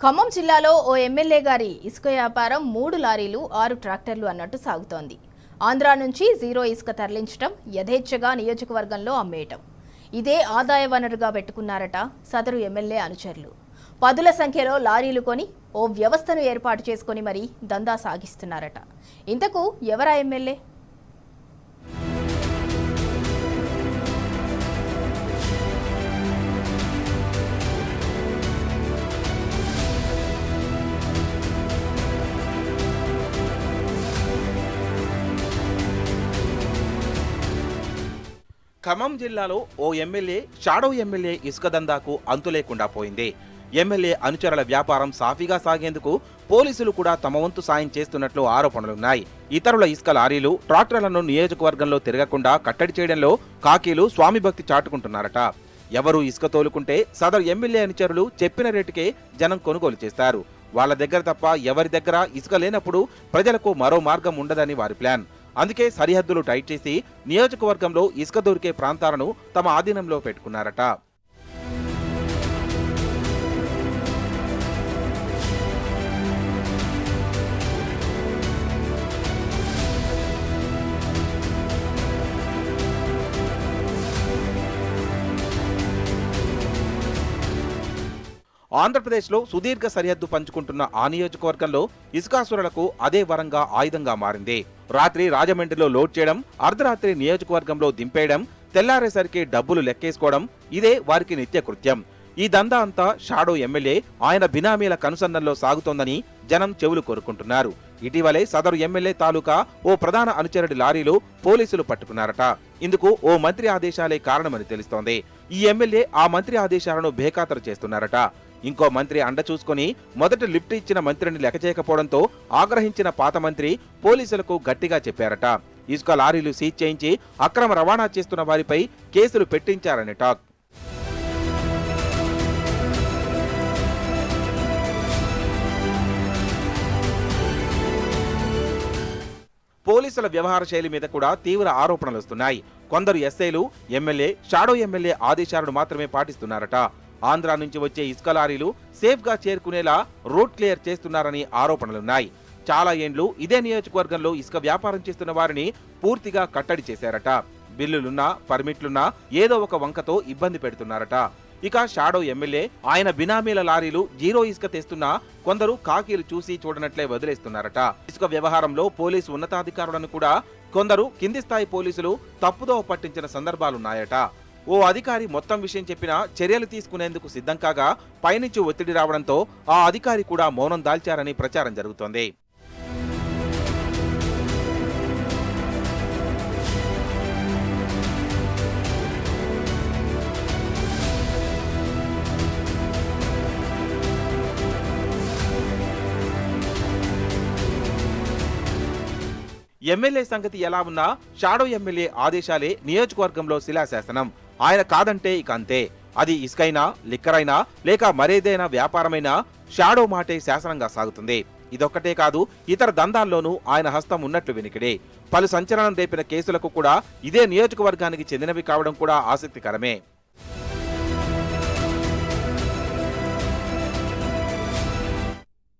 ఖమ్మం జిల్లాలో ఓ ఎమ్మెల్యే గారి ఇసుక వ్యాపారం 3 లారీలు 6 ట్రాక్టర్లు అన్నట్టు సాగుతోంది. ఆంధ్రా నుంచి జీరో ఇసుక తరలించడం, యథేచ్ఛగా నియోజకవర్గంలో అమ్మేయటం ఇదే ఆదాయ వనరుగా పెట్టుకున్నారట సదరు ఎమ్మెల్యే అనుచరులు. పదుల సంఖ్యలో లారీలు కొని ఓ వ్యవస్థను ఏర్పాటు చేసుకొని మరీ దందా సాగిస్తున్నారట. ఇంతకు ఎవరా ఎమ్మెల్యే? ఖమ్మం జిల్లాలో ఓ ఎమ్మెల్యే షాడో ఎమ్మెల్యే ఇసుక దందాకు అంతు లేకుండా పోయింది. ఎమ్మెల్యే అనుచరుల వ్యాపారం సాఫీగా సాగేందుకు పోలీసులు కూడా తమ వంతు సాయం చేస్తున్నట్లు ఆరోపణలున్నాయి. ఇతరుల ఇసుక లారీలు, ట్రాక్టర్లను నియోజకవర్గంలో తిరగకుండా కట్టడి చేయడంలో కాకీలు స్వామి భక్తి చాటుకుంటున్నారట. ఎవరు ఇసుక తోలుకుంటే సదరు ఎమ్మెల్యే అనుచరులు చెప్పిన రేటుకే జనం కొనుగోలు చేస్తారు. వాళ్ల దగ్గర తప్ప ఎవరి దగ్గర ఇసుక లేనప్పుడు ప్రజలకు మరో మార్గం ఉండదని వారి ప్లాన్. అందుకే సరిహద్దులు టైట్ చేసి నియోజకవర్గంలో ఇసుక దొరికే ప్రాంతాలను తమ ఆధీనంలో పెట్టుకున్నారట. ఆంధ్రప్రదేశ్లో సుదీర్ఘ సరిహద్దు పంచుకుంటున్న ఆ నియోజకవర్గంలో ఇసుకాసురులకు అదే వరంగా ఆయుధంగా మారింది. రాత్రి రాజమండ్రిలో లోడ్ చేయడం, అర్ధరాత్రి నియోజకవర్గంలో దింపేయడం, తెల్లారేసరికి డబ్బులు లెక్కేసుకోవడం ఇదే వారికి నిత్యకృత్యం. ఈ దందా అంతా షాడో ఎమ్మెల్యే, ఆయన బినామీల కనుసన్నల్లో సాగుతోందని జనం చెవులు కోరుకుంటున్నారు. ఇటీవలే సదరు ఎమ్మెల్యే తాలూకా ఓ ప్రధాన అనుచరుడి లారీలు పోలీసులు పట్టుకున్నారట. ఇందుకు ఓ మంత్రి ఆదేశాలే కారణమని తెలుస్తోంది. ఈ ఎమ్మెల్యే ఆ మంత్రి ఆదేశాలను బేఖాతరు చేస్తున్నారట. ఇంకో మంత్రి అండ చూసుకుని మొదట లిఫ్ట్ ఇచ్చిన మంత్రిని లెక్క చేయకపోవడంతో ఆగ్రహించిన పాత మంత్రి పోలీసులకు గట్టిగా చెప్పారట. ఇసుక లారీలు సీజ్ చేయించి అక్రమ రవాణా చేస్తున్న వారిపై కేసులు పెట్టించారని టాక్. పోలీసుల వ్యవహార శైలి మీద కూడా తీవ్ర ఆరోపణలు వస్తున్నాయి. కొందరు ఎస్ఐలు ఎమ్మెల్యే, షాడో ఎమ్మెల్యే ఆదేశాలను మాత్రమే పాటిస్తున్నారట. ఆంధ్రా నుంచి వచ్చే ఇసుక లారీలు సేఫ్ గా చేరుకునేలా రోడ్ క్లియర్ చేస్తున్నారని ఆరోపణలున్నాయి. చాలా ఏండ్లు ఇదే నియోజకవర్గంలో ఇసుక వ్యాపారం చేస్తున్న వారిని పూర్తిగా కట్టడి చేశారట. బిల్లులున్నా, పర్మిట్లున్నా ఏదో ఒక వంకతో ఇబ్బంది పెడుతున్నారట. ఇక షాడో ఎమ్మెల్యే, ఆయన బినామీల లారీలు జీరో ఇసుక తెస్తున్నా కొందరు కాకీలు చూసి చూడనట్లే వదిలేస్తున్నారట. ఇసుక వ్యవహారంలో పోలీసు ఉన్నతాధికారులను కూడా కొందరు కింది స్థాయి పోలీసులు తప్పుదోవ పట్టించిన సందర్భాలున్నాయట. ఓ అధికారి మొత్తం విషయం చెప్పినా చర్యలు తీసుకునేందుకు సిద్ధం కాగా పైనుంచి ఒత్తిడి రావడంతో ఆ అధికారి కూడా మౌనం దాల్చారని ప్రచారం జరుగుతోంది. ఎమ్మెల్యే సంగతి ఎలా ఉన్నా షాడో ఎమ్మెల్యే ఆదేశాలే నియోజకవర్గంలో శిలాశాసనం. ఆయన కాదంటే ఇక అంతే. అది ఇసుకైనా, లిక్కరైనా, లేక మరేదైనా వ్యాపారమైనా షాడో మాటే శాసనంగా సాగుతుంది. ఇదొక్కటే కాదు, ఇతర దందాల్లోనూ ఆయన హస్తం ఉన్నట్లు వినికిడే. పలు సంచలనం రేపిన కేసులకు కూడా ఇదే నియోజకవర్గానికి చెందినవి కావడం కూడా ఆసక్తికరమే.